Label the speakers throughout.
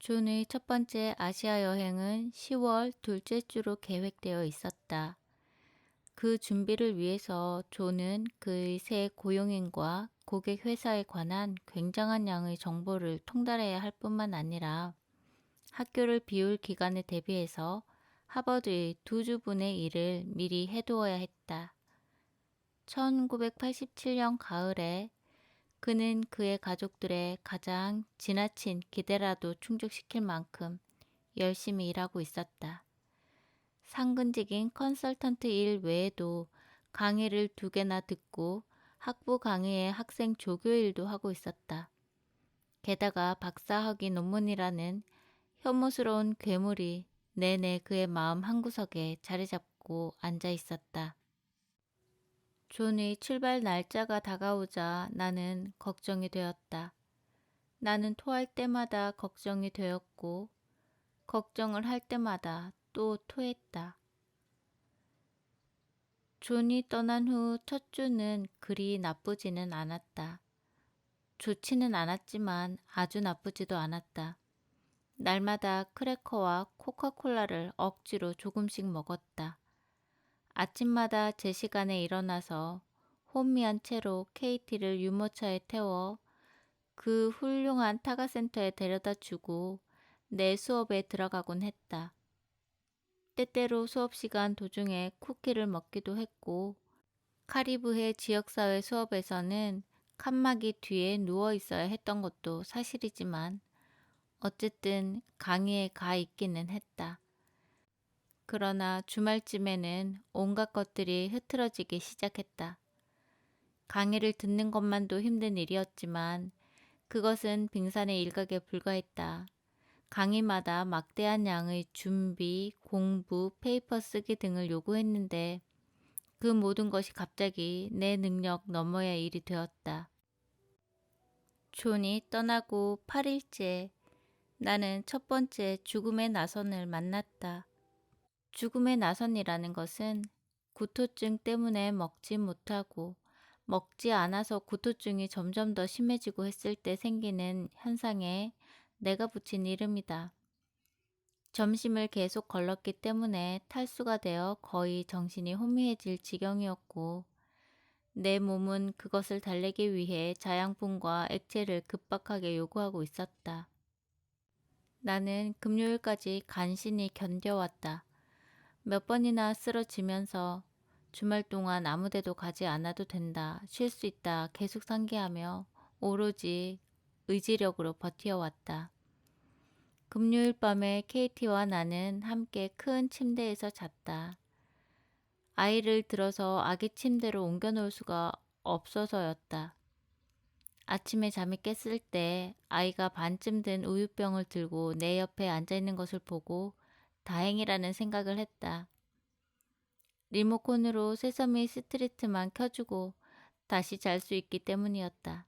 Speaker 1: 존의 첫 번째 아시아 여행은 10월 둘째 주로 계획되어 있었다. 그 준비를 위해서 존은 그의 새 고용인과 고객 회사에 관한 굉장한 양의 정보를 통달해야 할 뿐만 아니라 학교를 비울 기간에 대비해서 하버드의 2주분의 일을 미리 해두어야 했다. 1987년 가을에 그는 그의 가족들의 가장 지나친 기대라도 충족시킬 만큼 열심히 일하고 있었다. 상근직인 컨설턴트 일 외에도 강의를 2개나 듣고 학부 강의의 학생 조교 일도 하고 있었다. 게다가 박사학위 논문이라는 혐오스러운 괴물이 내내 그의 마음 한구석에 자리 잡고 앉아 있었다. 존의 출발 날짜가 다가오자 나는 걱정이 되었다. 나는 토할 때마다 걱정이 되었고 걱정을 할 때마다 또 토했다. 존이 떠난 후 첫 주는 그리 나쁘지는 않았다. 좋지는 않았지만 아주 나쁘지도 않았다. 날마다 크래커와 코카콜라를 억지로 조금씩 먹었다. 아침마다 제 시간에 일어나서 혼미한 채로 KT를 유모차에 태워 그 훌륭한 타가센터에 데려다 주고 내 수업에 들어가곤 했다. 때때로 수업시간 도중에 쿠키를 먹기도 했고 카리브해 지역사회 수업에서는 칸막이 뒤에 누워 있어야 했던 것도 사실이지만 어쨌든 강의에 가 있기는 했다. 그러나 주말쯤에는 온갖 것들이 흐트러지기 시작했다. 강의를 듣는 것만도 힘든 일이었지만 그것은 빙산의 일각에 불과했다. 강의마다 막대한 양의 준비, 공부, 페이퍼 쓰기 등을 요구했는데 그 모든 것이 갑자기 내 능력 너머의 일이 되었다. 존이 떠나고 8일째 나는 첫 번째 죽음의 나선을 만났다. 죽음의 나선이라는 것은 구토증 때문에 먹지 못하고 먹지 않아서 구토증이 점점 더 심해지고 했을 때 생기는 현상에 내가 붙인 이름이다. 점심을 계속 걸렀기 때문에 탈수가 되어 거의 정신이 혼미해질 지경이었고 내 몸은 그것을 달래기 위해 자양분과 액체를 급박하게 요구하고 있었다. 나는 금요일까지 간신히 견뎌왔다. 몇 번이나 쓰러지면서 주말 동안 아무데도 가지 않아도 된다, 쉴 수 있다 계속 상기하며 오로지 의지력으로 버티어왔다. 금요일 밤에 KT와 나는 함께 큰 침대에서 잤다. 아이를 들어서 아기 침대로 옮겨 놓을 수가 없어서였다. 아침에 잠이 깼을 때 아이가 반쯤 된 우유병을 들고 내 옆에 앉아 있는 것을 보고 다행이라는 생각을 했다. 리모컨으로 세서미 스트리트만 켜주고 다시 잘 수 있기 때문이었다.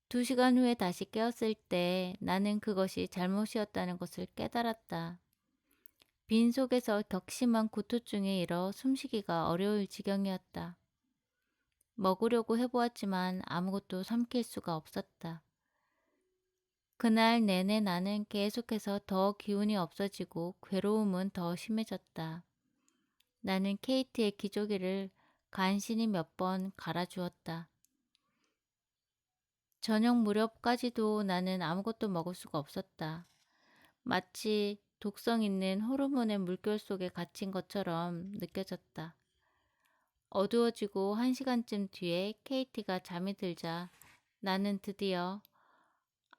Speaker 1: 2시간 후에 다시 깨었을 때 나는 그것이 잘못이었다는 것을 깨달았다. 빈속에서 격심한 구토증에 일어 숨쉬기가 어려울 지경이었다. 먹으려고 해보았지만 아무것도 삼킬 수가 없었다. 그날 내내 나는 계속해서 더 기운이 없어지고 괴로움은 더 심해졌다. 나는 케이트의 기저귀를 간신히 몇 번 갈아주었다. 저녁 무렵까지도 나는 아무것도 먹을 수가 없었다. 마치 독성 있는 호르몬의 물결 속에 갇힌 것처럼 느껴졌다. 어두워지고 1시간쯤 뒤에 케이티가 잠이 들자 나는 드디어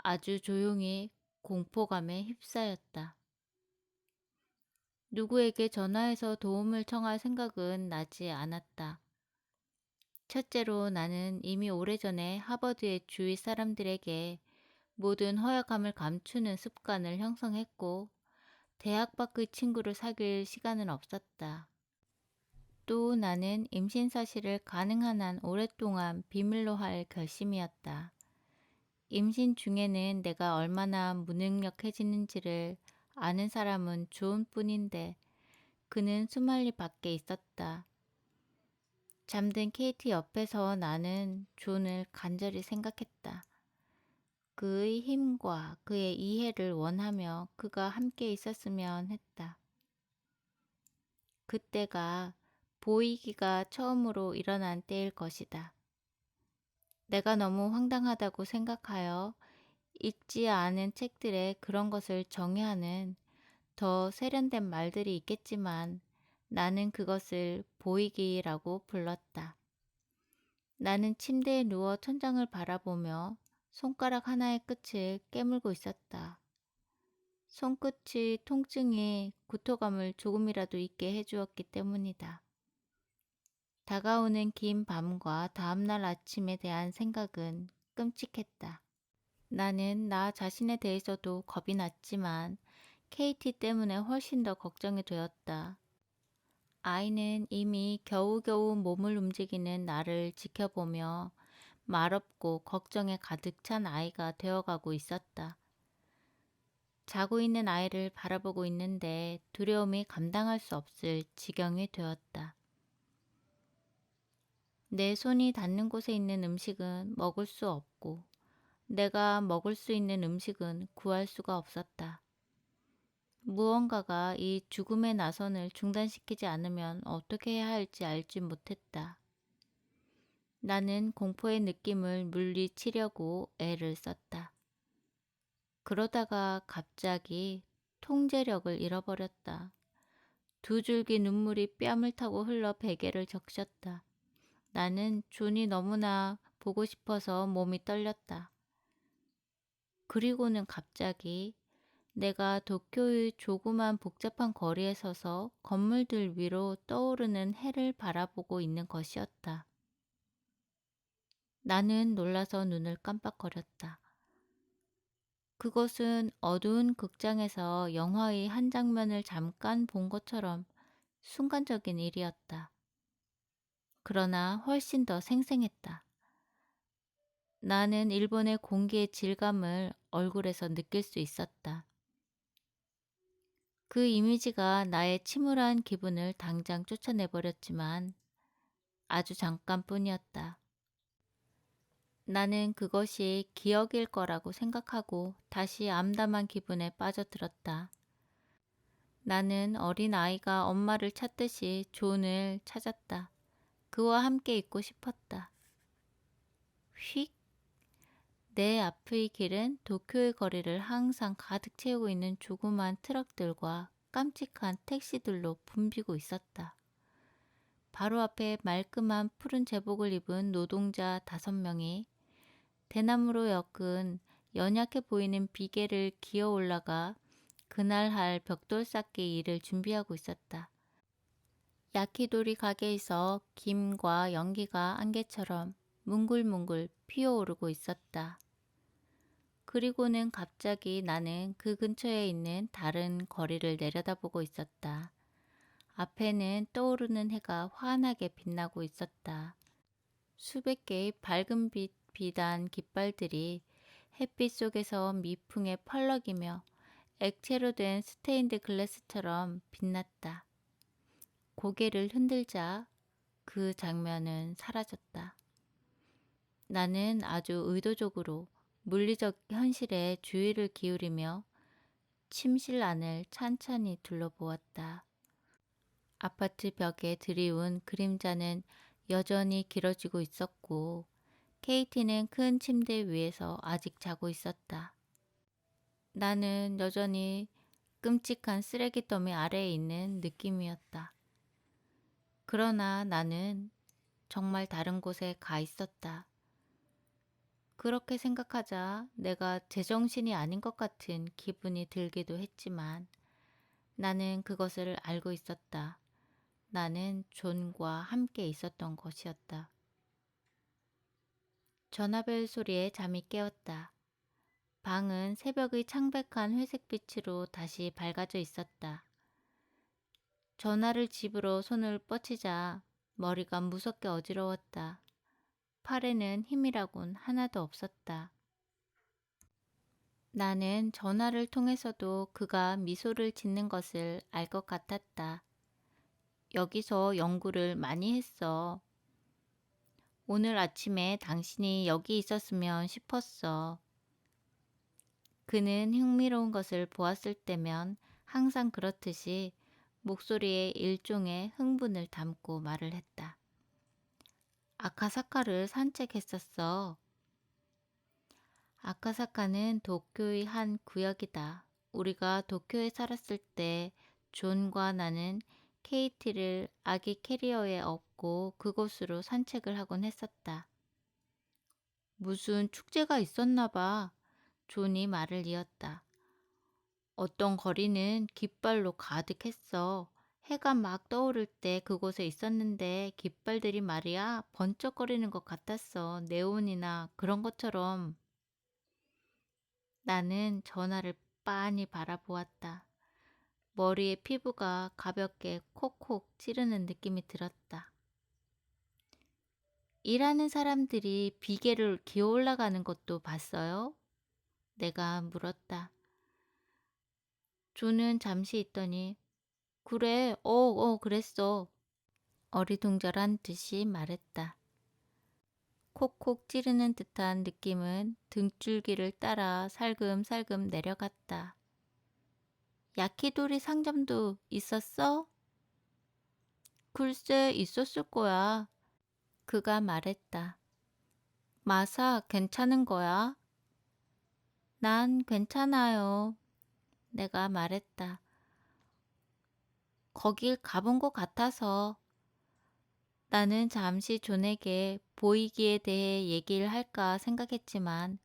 Speaker 1: 아주 조용히 공포감에 휩싸였다. 누구에게 전화해서 도움을 청할 생각은 나지 않았다. 첫째로 나는 이미 오래전에 하버드의 주위 사람들에게 모든 허약함을 감추는 습관을 형성했고 대학 밖의 친구를 사귈 시간은 없었다. 또 나는 임신 사실을 가능한 한 오랫동안 비밀로 할 결심이었다. 임신 중에는 내가 얼마나 무능력해지는지를 아는 사람은 존 뿐인데 그는 수말리 밖에 있었다. 잠든 케이티 옆에서 나는 존을 간절히 생각했다. 그의 힘과 그의 이해를 원하며 그가 함께 있었으면 했다. 그때가 보이기가 처음으로 일어난 때일 것이다. 내가 너무 황당하다고 생각하여 읽지 않은 책들에 그런 것을 정의하는 더 세련된 말들이 있겠지만 나는 그것을 보이기라고 불렀다. 나는 침대에 누워 천장을 바라보며 손가락 하나의 끝을 깨물고 있었다. 손끝이 통증이 구토감을 조금이라도 있게 해주었기 때문이다. 다가오는 긴 밤과 다음날 아침에 대한 생각은 끔찍했다. 나는 나 자신에 대해서도 겁이 났지만 케이티 때문에 훨씬 더 걱정이 되었다. 아이는 이미 겨우겨우 몸을 움직이는 나를 지켜보며 말없고 걱정에 가득 찬 아이가 되어가고 있었다. 자고 있는 아이를 바라보고 있는데 두려움이 감당할 수 없을 지경이 되었다. 내 손이 닿는 곳에 있는 음식은 먹을 수 없고 내가 먹을 수 있는 음식은 구할 수가 없었다. 무언가가 이 죽음의 나선을 중단시키지 않으면 어떻게 해야 할지 알지 못했다. 나는 공포의 느낌을 물리치려고 애를 썼다. 그러다가 갑자기 통제력을 잃어버렸다. 두 줄기 눈물이 뺨을 타고 흘러 베개를 적셨다. 나는 존이 너무나 보고 싶어서 몸이 떨렸다. 그리고는 갑자기 내가 도쿄의 조그만 복잡한 거리에 서서 건물들 위로 떠오르는 해를 바라보고 있는 것이었다. 나는 놀라서 눈을 깜빡거렸다. 그것은 어두운 극장에서 영화의 한 장면을 잠깐 본 것처럼 순간적인 일이었다. 그러나 훨씬 더 생생했다. 나는 일본의 공기의 질감을 얼굴에서 느낄 수 있었다. 그 이미지가 나의 침울한 기분을 당장 쫓아내버렸지만 아주 잠깐뿐이었다. 나는 그것이 기억일 거라고 생각하고 다시 암담한 기분에 빠져들었다. 나는 어린 아이가 엄마를 찾듯이 존을 찾았다. 그와 함께 있고 싶었다. 휙! 내 앞의 길은 도쿄의 거리를 항상 가득 채우고 있는 조그만 트럭들과 깜찍한 택시들로 붐비고 있었다. 바로 앞에 말끔한 푸른 제복을 입은 노동자 5명이 대나무로 엮은 연약해 보이는 비계를 기어 올라가 그날 할 벽돌 쌓기 일을 준비하고 있었다. 야키도리 가게에서 김과 연기가 안개처럼 뭉글뭉글 피어오르고 있었다. 그리고는 갑자기 나는 그 근처에 있는 다른 거리를 내려다보고 있었다. 앞에는 떠오르는 해가 환하게 빛나고 있었다. 수백 개의 밝은 빛 비단 깃발들이 햇빛 속에서 미풍에 펄럭이며 액체로 된 스테인드 글래스처럼 빛났다. 고개를 흔들자 그 장면은 사라졌다. 나는 아주 의도적으로 물리적 현실에 주의를 기울이며 침실 안을 찬찬히 둘러보았다. 아파트 벽에 드리운 그림자는 여전히 길어지고 있었고 케이티는 큰 침대 위에서 아직 자고 있었다. 나는 여전히 끔찍한 쓰레기 더미 아래에 있는 느낌이었다. 그러나 나는 정말 다른 곳에 가 있었다. 그렇게 생각하자 내가 제정신이 아닌 것 같은 기분이 들기도 했지만 나는 그것을 알고 있었다. 나는 존과 함께 있었던 것이었다. 전화벨 소리에 잠이 깨었다. 방은 새벽의 창백한 회색빛으로 다시 밝아져 있었다. 전화를 집으로 손을 뻗치자 머리가 무섭게 어지러웠다. 팔에는 힘이라곤 하나도 없었다. 나는 전화를 통해서도 그가 미소를 짓는 것을 알 것 같았다. 여기서 연구를 많이 했어. 오늘 아침에 당신이 여기 있었으면 싶었어. 그는 흥미로운 것을 보았을 때면 항상 그렇듯이 목소리에 일종의 흥분을 담고 말을 했다. 아카사카를 산책했었어. 아카사카는 도쿄의 한 구역이다. 우리가 도쿄에 살았을 때 존과 나는 KT를 아기 캐리어에 업고 그곳으로 산책을 하곤 했었다. 무슨 축제가 있었나 봐. 존이 말을 이었다. 어떤 거리는 깃발로 가득했어. 해가 막 떠오를 때 그곳에 있었는데 깃발들이 말이야 번쩍거리는 것 같았어. 네온이나 그런 것처럼. 나는 전화를 빤히 바라보았다. 머리에 피부가 가볍게 콕콕 찌르는 느낌이 들었다. 일하는 사람들이 비계를 기어 올라가는 것도 봤어요? 내가 물었다. 조는 잠시 있더니 그래, 그랬어. 어리둥절한 듯이 말했다. 콕콕 찌르는 듯한 느낌은 등줄기를 따라 살금살금 내려갔다. 야키도리 상점도 있었어? 글쎄 있었을 거야. 그가 말했다. 마사 괜찮은 거야? 난 괜찮아요. 내가 말했다. 거길 가본 것 같아서. 나는 잠시 존에게 보이기에 대해 얘기를 할까 생각했지만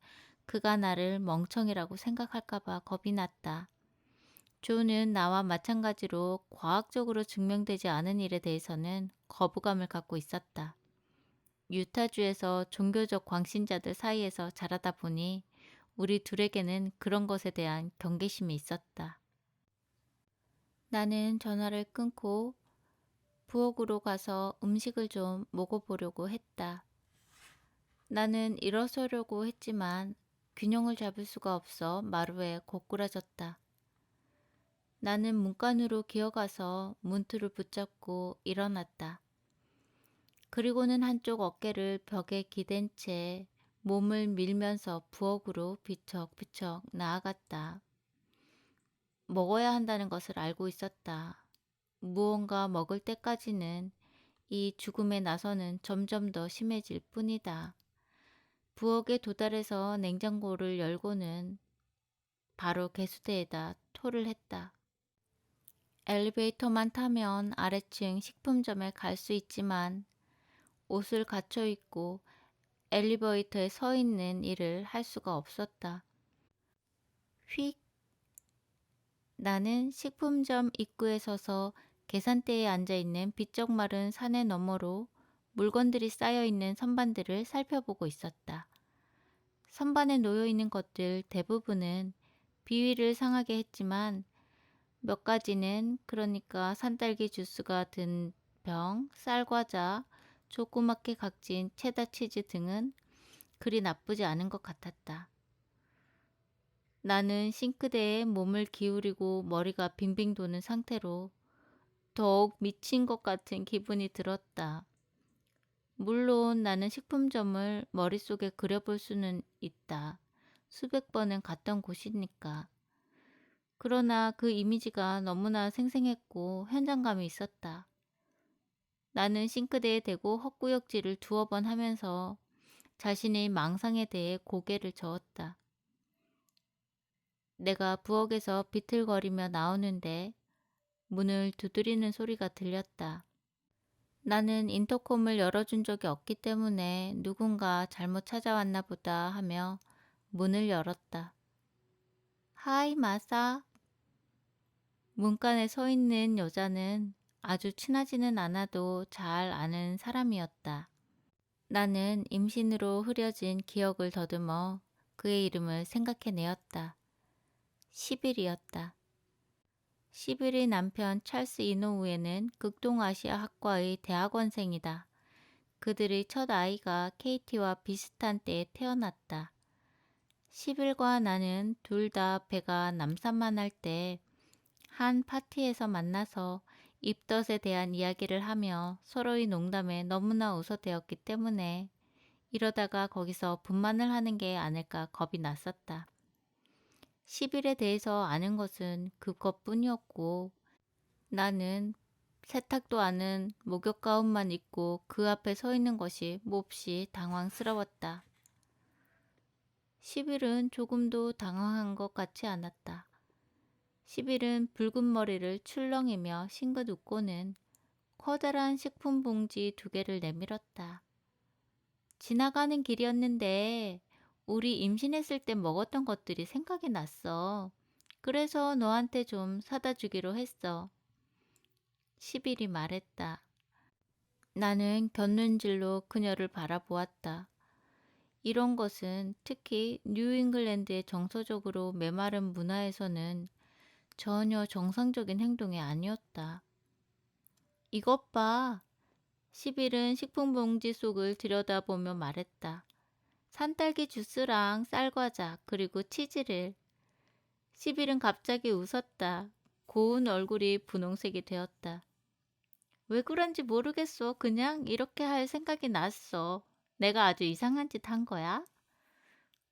Speaker 1: 그가 나를 멍청이라고 생각할까봐 겁이 났다. 존은 나와 마찬가지로 과학적으로 증명되지 않은 일에 대해서는 거부감을 갖고 있었다. 유타주에서 종교적 광신자들 사이에서 자라다 보니 우리 둘에게는 그런 것에 대한 경계심이 있었다. 나는 전화를 끊고 부엌으로 가서 음식을 좀 먹어보려고 했다. 나는 일어서려고 했지만 균형을 잡을 수가 없어 마루에 고꾸라졌다. 나는 문간으로 기어가서 문틀을 붙잡고 일어났다. 그리고는 한쪽 어깨를 벽에 기댄 채 몸을 밀면서 부엌으로 비척비척 나아갔다. 먹어야 한다는 것을 알고 있었다. 무언가 먹을 때까지는 이 죽음의 나서는 점점 더 심해질 뿐이다. 부엌에 도달해서 냉장고를 열고는 바로 개수대에다 토를 했다. 엘리베이터만 타면 아래층 식품점에 갈 수 있지만 옷을 갖춰 입고 엘리베이터에 서 있는 일을 할 수가 없었다. 휙! 나는 식품점 입구에 서서 계산대에 앉아있는 비쩍 마른 사내 너머로 물건들이 쌓여있는 선반들을 살펴보고 있었다. 선반에 놓여있는 것들 대부분은 비위를 상하게 했지만 몇 가지는 그러니까 산딸기 주스가 든 병, 쌀과자, 조그맣게 각진 체다 치즈 등은 그리 나쁘지 않은 것 같았다. 나는 싱크대에 몸을 기울이고 머리가 빙빙 도는 상태로 더욱 미친 것 같은 기분이 들었다. 물론 나는 식품점을 머릿속에 그려볼 수는 있다. 수백 번은 갔던 곳이니까. 그러나 그 이미지가 너무나 생생했고 현장감이 있었다. 나는 싱크대에 대고 헛구역질을 두어 번 하면서 자신의 망상에 대해 고개를 저었다. 내가 부엌에서 비틀거리며 나오는데 문을 두드리는 소리가 들렸다. 나는 인터콤을 열어준 적이 없기 때문에 누군가 잘못 찾아왔나 보다 하며 문을 열었다. 하이 마사. 문간에 서 있는 여자는 아주 친하지는 않아도 잘 아는 사람이었다. 나는 임신으로 흐려진 기억을 더듬어 그의 이름을 생각해내었다. 시빌이었다. 시빌의 남편 찰스 이노우에는 극동아시아 학과의 대학원생이다. 그들의 첫 아이가 케이티와 비슷한 때에 태어났다. 시빌과 나는 둘 다 배가 남산만할 때 한 파티에서 만나서 입덧에 대한 이야기를 하며 서로의 농담에 너무나 웃어대었기 때문에 이러다가 거기서 분만을 하는 게 아닐까 겁이 났었다. 10일에 대해서 아는 것은 그것뿐이었고 나는 세탁도 않은 목욕 가운만 입고 그 앞에 서 있는 것이 몹시 당황스러웠다. 10일은 조금도 당황한 것 같지 않았다. 10일은 붉은 머리를 출렁이며 싱긋 웃고는 커다란 식품 봉지 2개를 내밀었다. 지나가는 길이었는데 우리 임신했을 때 먹었던 것들이 생각이 났어. 그래서 너한테 좀 사다 주기로 했어. 10일이 말했다. 나는 곁눈질로 그녀를 바라보았다. 이런 것은 특히 뉴잉글랜드의 정서적으로 메마른 문화에서는 전혀 정상적인 행동이 아니었다. 이것 봐. 10일은 식품봉지 속을 들여다보며 말했다. 산딸기 주스랑 쌀과자 그리고 치즈를. 10일은 갑자기 웃었다. 고운 얼굴이 분홍색이 되었다. 왜 그런지 모르겠어. 그냥 이렇게 할 생각이 났어. 내가 아주 이상한 짓 한 거야?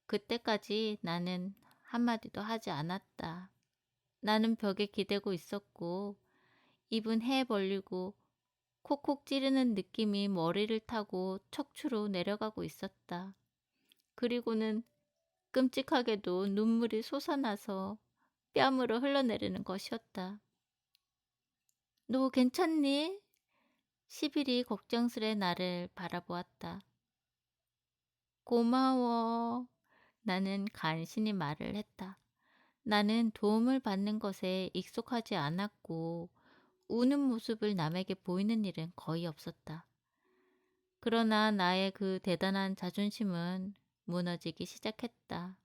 Speaker 1: 그때까지 나는 한마디도 하지 않았다. 나는 벽에 기대고 있었고 입은 해 벌리고 콕콕 찌르는 느낌이 머리를 타고 척추로 내려가고 있었다. 그리고는 끔찍하게도 눈물이 솟아나서 뺨으로 흘러내리는 것이었다. 너 괜찮니? 10일이 걱정스레 나를 바라보았다. 고마워. 나는 간신히 말을 했다. 나는 도움을 받는 것에 익숙하지 않았고 우는 모습을 남에게 보이는 일은 거의 없었다. 그러나 나의 그 대단한 자존심은 무너지기 시작했다.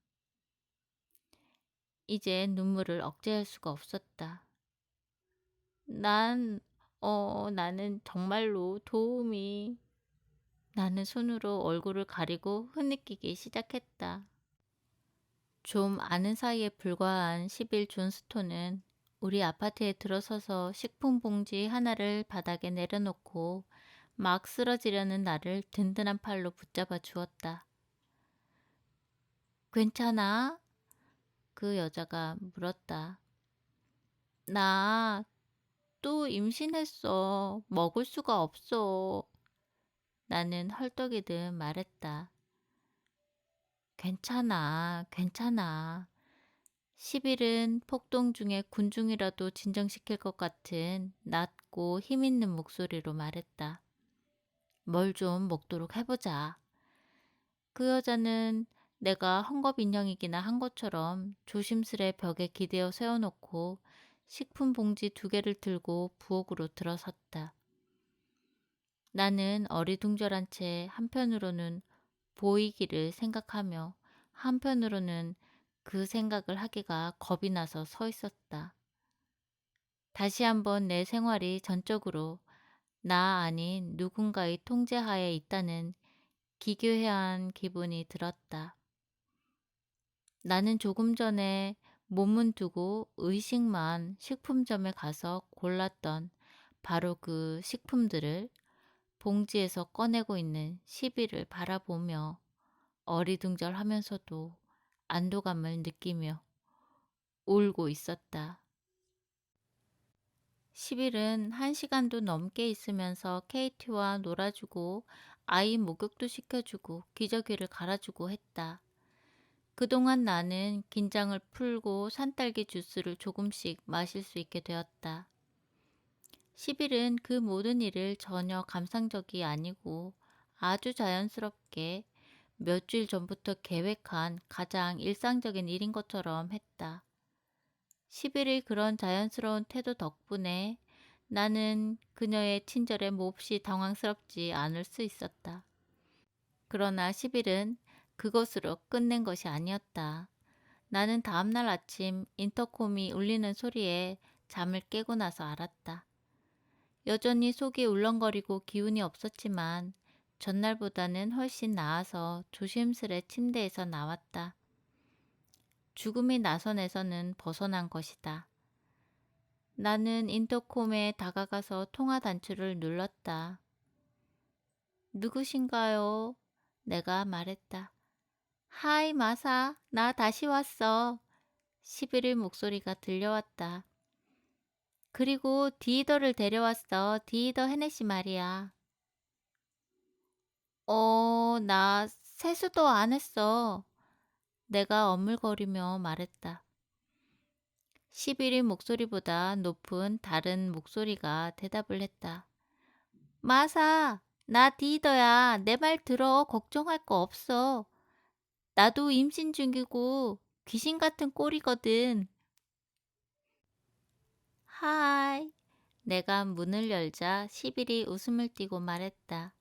Speaker 1: 이제 눈물을 억제할 수가 없었다. 나는 정말로 도움이... 나는 손으로 얼굴을 가리고 흐느끼기 시작했다. 좀 아는 사이에 불과한 10일 존스톤은 우리 아파트에 들어서서 식품 봉지 하나를 바닥에 내려놓고 막 쓰러지려는 나를 든든한 팔로 붙잡아 주었다. 괜찮아? 그 여자가 물었다. 나 또 임신했어. 먹을 수가 없어. 나는 헐떡이듯 말했다. 괜찮아, 괜찮아. 10일은 폭동 중에 군중이라도 진정시킬 것 같은 낮고 힘있는 목소리로 말했다. 뭘 좀 먹도록 해보자. 그 여자는 내가 헝겊 인형이기나 한 것처럼 조심스레 벽에 기대어 세워놓고 식품 봉지 2개를 들고 부엌으로 들어섰다. 나는 어리둥절한 채 한편으로는 보이기를 생각하며 한편으로는 그 생각을 하기가 겁이 나서 서 있었다. 다시 한번 내 생활이 전적으로 나 아닌 누군가의 통제하에 있다는 기괴한 기분이 들었다. 나는 조금 전에 몸은 두고 의식만 식품점에 가서 골랐던 바로 그 식품들을 봉지에서 꺼내고 있는 10일을 바라보며 어리둥절하면서도 안도감을 느끼며 울고 있었다. 10일은 1시간도 넘게 있으면서 케이티와 놀아주고 아이 목욕도 시켜주고 기저귀를 갈아주고 했다. 그동안 나는 긴장을 풀고 산딸기 주스를 조금씩 마실 수 있게 되었다. 10일은 그 모든 일을 전혀 감상적이 아니고 아주 자연스럽게 몇 주일 전부터 계획한 가장 일상적인 일인 것처럼 했다. 10일의 그런 자연스러운 태도 덕분에 나는 그녀의 친절에 몹시 당황스럽지 않을 수 있었다. 그러나 10일은 그것으로 끝낸 것이 아니었다. 나는 다음날 아침 인터콤이 울리는 소리에 잠을 깨고 나서 알았다. 여전히 속이 울렁거리고 기운이 없었지만 전날보다는 훨씬 나아서 조심스레 침대에서 나왔다. 죽음의 나선에서는 벗어난 것이다. 나는 인터콤에 다가가서 통화 단추를 눌렀다. 누구신가요? 내가 말했다. 하이 마사, 나 다시 왔어. 11일 목소리가 들려왔다. 그리고 디이더를 데려왔어. 디이더 헤네시 말이야. 나 세수도 안 했어. 내가 어물거리며 말했다. 11일 목소리보다 높은 다른 목소리가 대답을 했다. 마사, 나 디이더야. 내 말 들어. 걱정할 거 없어. 나도 임신 중이고 귀신 같은 꼴이거든. 하이. 내가 문을 열자 11이 웃음을 띠고 말했다.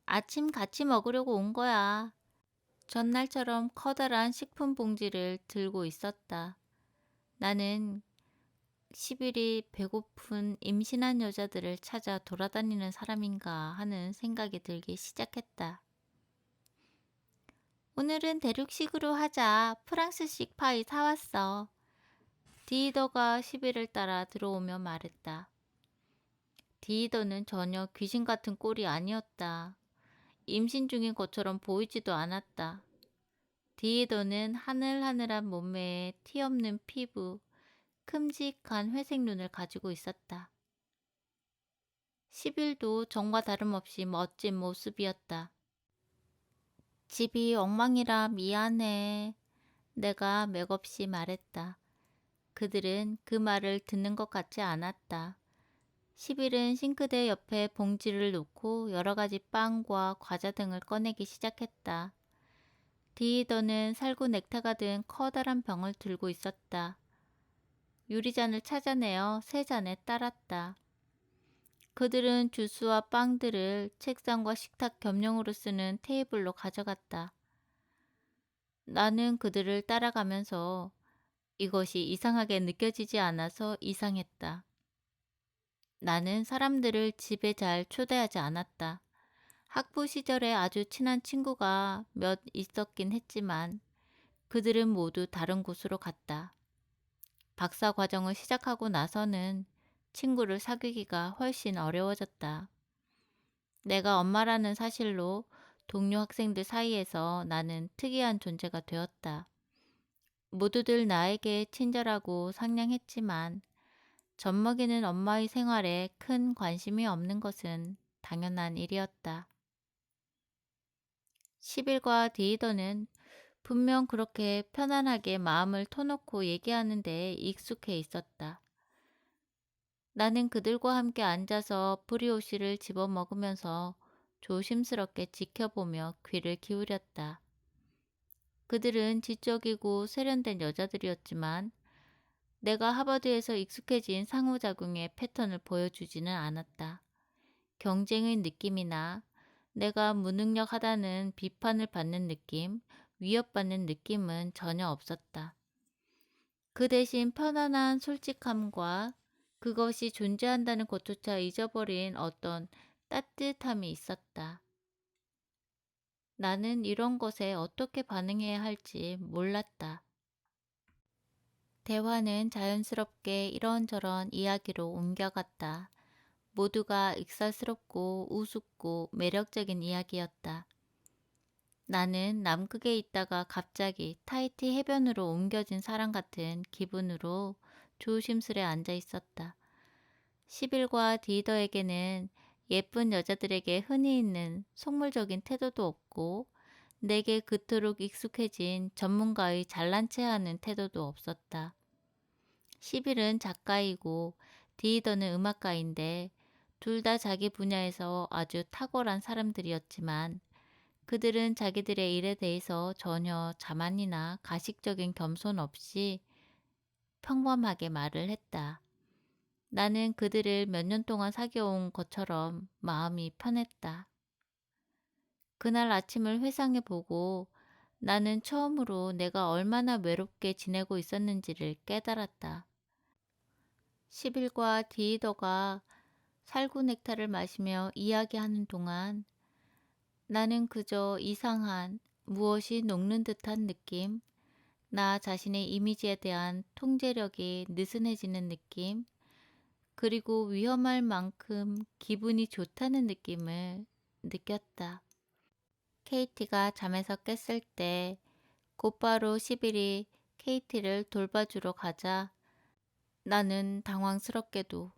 Speaker 1: 아침 같이 먹으려고 온 거야. 전날처럼 커다란 식품 봉지를 들고 있었다. 나는 10일이 배고픈 임신한 여자들을 찾아 돌아다니는 사람인가 하는 생각이 들기 시작했다. 오늘은 대륙식으로 하자. 프랑스식 파이 사왔어. 디이더가 10일을 따라 들어오며 말했다. 디이더는 전혀 귀신 같은 꼴이 아니었다. 임신 중인 것처럼 보이지도 않았다. 디이더는 하늘하늘한 몸매에 티 없는 피부, 큼직한 회색 눈을 가지고 있었다. 10일도 전과 다름없이 멋진 모습이었다. 집이 엉망이라 미안해. 내가 맥없이 말했다. 그들은 그 말을 듣는 것 같지 않았다. 10일은 싱크대 옆에 봉지를 놓고 여러 가지 빵과 과자 등을 꺼내기 시작했다. 디이더는 살구 넥타가 든 커다란 병을 들고 있었다. 유리잔을 찾아내어 세 잔에 따랐다. 그들은 주스와 빵들을 책상과 식탁 겸용으로 쓰는 테이블로 가져갔다. 나는 그들을 따라가면서 이것이 이상하게 느껴지지 않아서 이상했다. 나는 사람들을 집에 잘 초대하지 않았다. 학부 시절에 아주 친한 친구가 몇 있었긴 했지만 그들은 모두 다른 곳으로 갔다. 박사 과정을 시작하고 나서는 친구를 사귀기가 훨씬 어려워졌다. 내가 엄마라는 사실로 동료 학생들 사이에서 나는 특이한 존재가 되었다. 모두들 나에게 친절하고 상냥했지만 젖먹이는 엄마의 생활에 큰 관심이 없는 것은 당연한 일이었다. 10일과 디이더는 분명 그렇게 편안하게 마음을 터놓고 얘기하는 데 익숙해 있었다. 나는 그들과 함께 앉아서 브리오시를 집어먹으면서 조심스럽게 지켜보며 귀를 기울였다. 그들은 지적이고 세련된 여자들이었지만 내가 하버드에서 익숙해진 상호작용의 패턴을 보여주지는 않았다. 경쟁의 느낌이나 내가 무능력하다는 비판을 받는 느낌, 위협받는 느낌은 전혀 없었다. 그 대신 편안한 솔직함과 그것이 존재한다는 것조차 잊어버린 어떤 따뜻함이 있었다. 나는 이런 것에 어떻게 반응해야 할지 몰랐다. 대화는 자연스럽게 이런저런 이야기로 옮겨갔다. 모두가 익살스럽고 우습고 매력적인 이야기였다. 나는 남극에 있다가 갑자기 타히티 해변으로 옮겨진 사람 같은 기분으로 조심스레 앉아 있었다. 10일과 디더에게는 예쁜 여자들에게 흔히 있는 속물적인 태도도 없고 내게 그토록 익숙해진 전문가의 잘난 체하는 태도도 없었다. 10일은 작가이고 디더는 음악가인데 둘 다 자기 분야에서 아주 탁월한 사람들이었지만 그들은 자기들의 일에 대해서 전혀 자만이나 가식적인 겸손 없이 평범하게 말을 했다. 나는 그들을 몇 년 동안 사귀어온 것처럼 마음이 편했다. 그날 아침을 회상해 보고 나는 처음으로 내가 얼마나 외롭게 지내고 있었는지를 깨달았다. 10일과 디이더가 살구 넥타를 마시며 이야기하는 동안 나는 그저 이상한 무엇이 녹는 듯한 느낌, 나 자신의 이미지에 대한 통제력이 느슨해지는 느낌, 그리고 위험할 만큼 기분이 좋다는 느낌을 느꼈다. 케이티가 잠에서 깼을 때 곧바로 10일이 케이티를 돌봐주러 가자 나는 당황스럽게도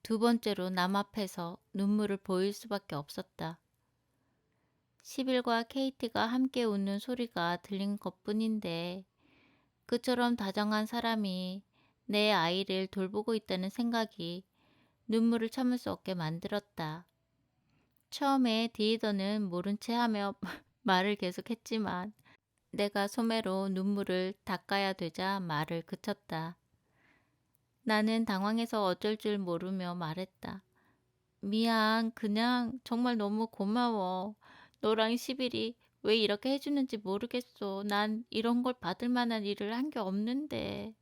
Speaker 1: 두 번째로 남 앞에서 눈물을 보일 수밖에 없었다. 10일과 케이티가 함께 웃는 소리가 들린 것뿐인데 그처럼 다정한 사람이 내 아이를 돌보고 있다는 생각이 눈물을 참을 수 없게 만들었다. 처음에 디이더는 모른 체 하며 말을 계속했지만 내가 소매로 눈물을 닦아야 되자 말을 그쳤다. 나는 당황해서 어쩔 줄 모르며 말했다. 미안, 그냥 정말 너무 고마워. 너랑 10일이 왜 이렇게 해주는지 모르겠어. 난 이런 걸 받을 만한 일을 한 게 없는데.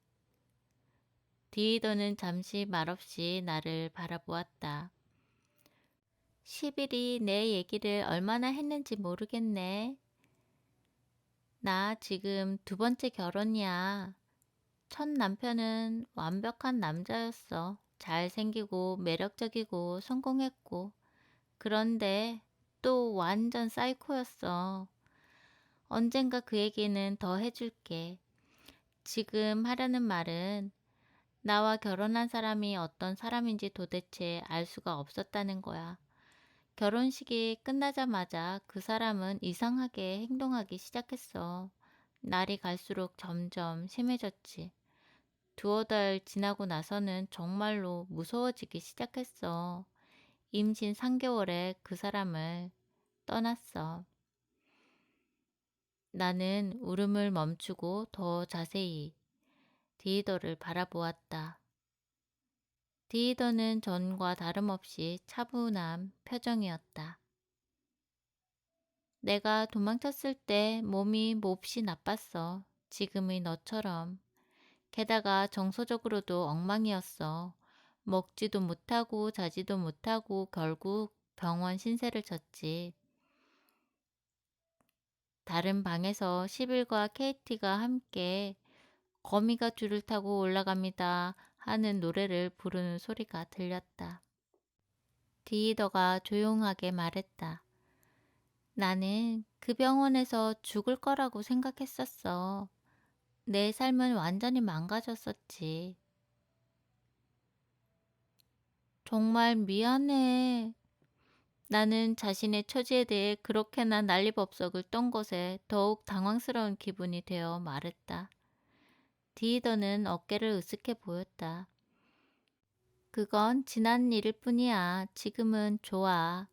Speaker 1: 디이더는 잠시 말없이 나를 바라보았다. 10일이 내 얘기를 얼마나 했는지 모르겠네. 나 지금 두 번째 결혼이야. 첫 남편은 완벽한 남자였어. 잘생기고 매력적이고 성공했고. 그런데 또 완전 사이코였어. 언젠가 그 얘기는 더 해줄게. 지금 하려는 말은 나와 결혼한 사람이 어떤 사람인지 도대체 알 수가 없었다는 거야. 결혼식이 끝나자마자 그 사람은 이상하게 행동하기 시작했어. 날이 갈수록 점점 심해졌지. 두어 달 지나고 나서는 정말로 무서워지기 시작했어. 임신 3개월에 그 사람을 떠났어. 나는 울음을 멈추고 더 자세히 디이더를 바라보았다. 디이더는 전과 다름없이 차분한 표정이었다. 내가 도망쳤을 때 몸이 몹시 나빴어. 지금의 너처럼. 게다가 정서적으로도 엉망이었어. 먹지도 못하고 자지도 못하고 결국 병원 신세를 졌지. 다른 방에서 10일과 케이티가 함께 거미가 줄을 타고 올라갑니다 하는 노래를 부르는 소리가 들렸다. 디이더가 조용하게 말했다. 나는 그 병원에서 죽을 거라고 생각했었어. 내 삶은 완전히 망가졌었지. 정말 미안해. 나는 자신의 처지에 대해 그렇게나 난리법석을 떤 것에 더욱 당황스러운 기분이 되어 말했다. 디이더는 어깨를 으쓱해 보였다. 그건 지난 일일 뿐이야. 지금은 좋아.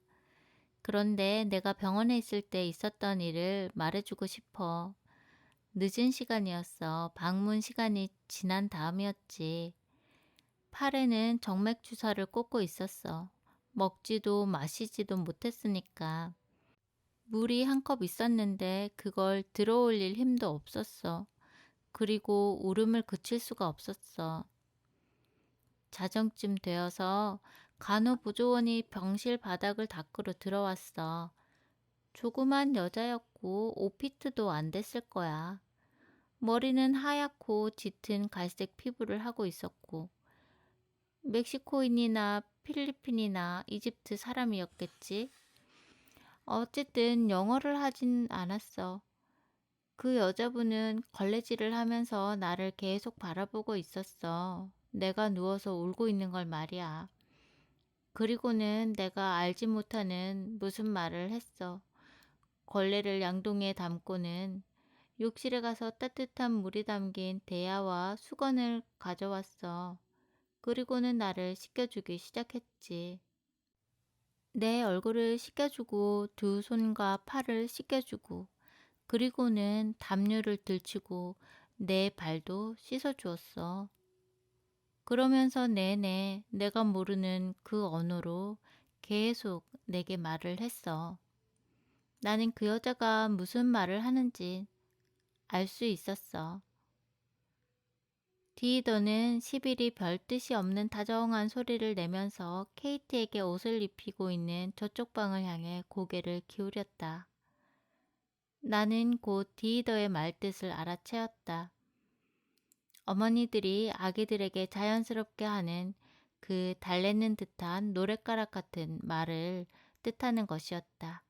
Speaker 1: 그런데 내가 병원에 있을 때 있었던 일을 말해주고 싶어. 늦은 시간이었어. 방문 시간이 지난 다음이었지. 팔에는 정맥 주사를 꽂고 있었어. 먹지도 마시지도 못했으니까. 물이 한 컵 있었는데 그걸 들어올릴 힘도 없었어. 그리고 울음을 그칠 수가 없었어. 자정쯤 되어서 간호보조원이 병실 바닥을 닦으러 들어왔어. 조그만 여자였고 오피트도 안 됐을 거야. 머리는 하얗고 짙은 갈색 피부를 하고 있었고 멕시코인이나 필리핀이나 이집트 사람이었겠지. 어쨌든 영어를 하진 않았어. 그 여자분은 걸레질을 하면서 나를 계속 바라보고 있었어. 내가 누워서 울고 있는 걸 말이야. 그리고는 내가 알지 못하는 무슨 말을 했어. 걸레를 양동이에 담고는 욕실에 가서 따뜻한 물이 담긴 대야와 수건을 가져왔어. 그리고는 나를 씻겨주기 시작했지. 내 얼굴을 씻겨주고 두 손과 팔을 씻겨주고 그리고는 담요를 들치고 내 발도 씻어주었어. 그러면서 내내 내가 모르는 그 언어로 계속 내게 말을 했어. 나는 그 여자가 무슨 말을 하는지 알 수 있었어. 디이더는 10일이 별 뜻이 없는 다정한 소리를 내면서 케이티에게 옷을 입히고 있는 저쪽 방을 향해 고개를 기울였다. 나는 곧 디이더의 말뜻을 알아채었다. 어머니들이 아기들에게 자연스럽게 하는 그 달래는 듯한 노랫가락 같은 말을 뜻하는 것이었다.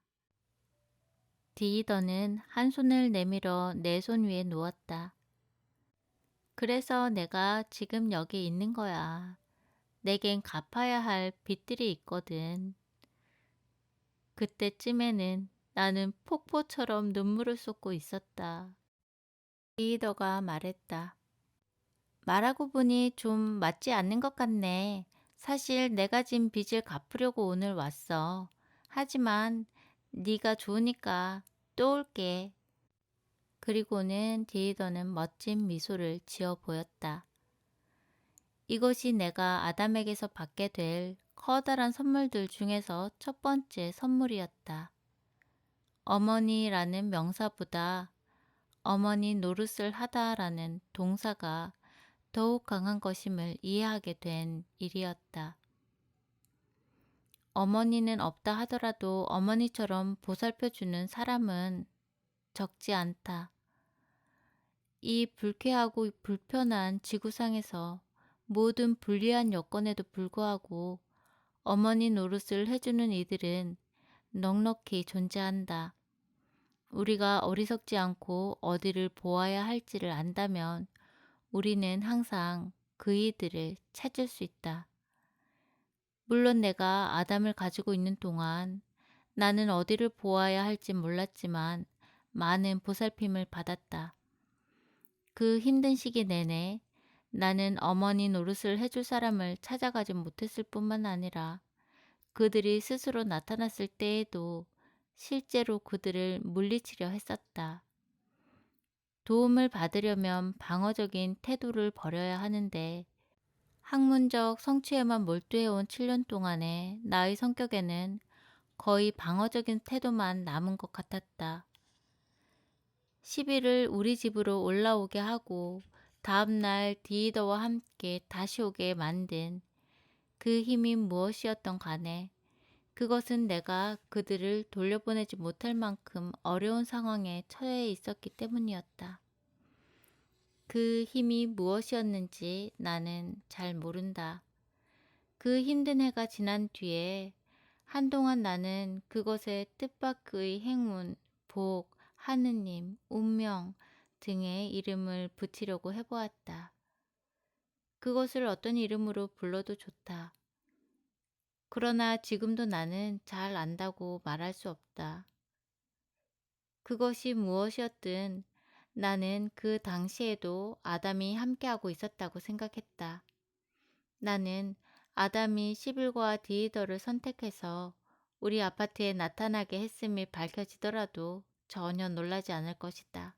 Speaker 1: 디이더는 한 손을 내밀어 내 손 위에 놓았다. 그래서 내가 지금 여기 있는 거야. 내겐 갚아야 할 빚들이 있거든. 그때쯤에는 나는 폭포처럼 눈물을 쏟고 있었다. 리더가 말했다. 말하고 보니 좀 맞지 않는 것 같네. 사실 내가 진 빚을 갚으려고 오늘 왔어. 하지만 네가 좋으니까 또 올게. 그리고는 디이더는 멋진 미소를 지어 보였다. 이것이 내가 아담에게서 받게 될 커다란 선물들 중에서 첫 번째 선물이었다. 어머니라는 명사보다 어머니 노릇을 하다라는 동사가 더욱 강한 것임을 이해하게 된 일이었다. 어머니는 없다 하더라도 어머니처럼 보살펴주는 사람은 적지 않다. 이 불쾌하고 불편한 지구상에서 모든 불리한 여건에도 불구하고 어머니 노릇을 해주는 이들은 넉넉히 존재한다. 우리가 어리석지 않고 어디를 보아야 할지를 안다면 우리는 항상 그 이들을 찾을 수 있다. 물론 내가 아담을 가지고 있는 동안 나는 어디를 보아야 할지 몰랐지만 많은 보살핌을 받았다. 그 힘든 시기 내내 나는 어머니 노릇을 해줄 사람을 찾아가지 못했을 뿐만 아니라 그들이 스스로 나타났을 때에도 실제로 그들을 물리치려 했었다. 도움을 받으려면 방어적인 태도를 버려야 하는데 학문적 성취에만 몰두해온 7년 동안에 나의 성격에는 거의 방어적인 태도만 남은 것 같았다. 10일을 우리 집으로 올라오게 하고 다음날 디이더와 함께 다시 오게 만든 그 힘이 무엇이었던 간에 그것은 내가 그들을 돌려보내지 못할 만큼 어려운 상황에 처해 있었기 때문이었다. 그 힘이 무엇이었는지 나는 잘 모른다. 그 힘든 해가 지난 뒤에 한동안 나는 그것에 뜻밖의 행운, 복, 하느님, 운명 등의 이름을 붙이려고 해보았다. 그것을 어떤 이름으로 불러도 좋다. 그러나 지금도 나는 잘 안다고 말할 수 없다. 그것이 무엇이었든 나는 그 당시에도 아담이 함께하고 있었다고 생각했다. 나는 아담이 시빌과 디이더를 선택해서 우리 아파트에 나타나게 했음이 밝혀지더라도 전혀 놀라지 않을 것이다.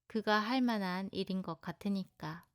Speaker 1: 그가 할 만한 일인 것 같으니까.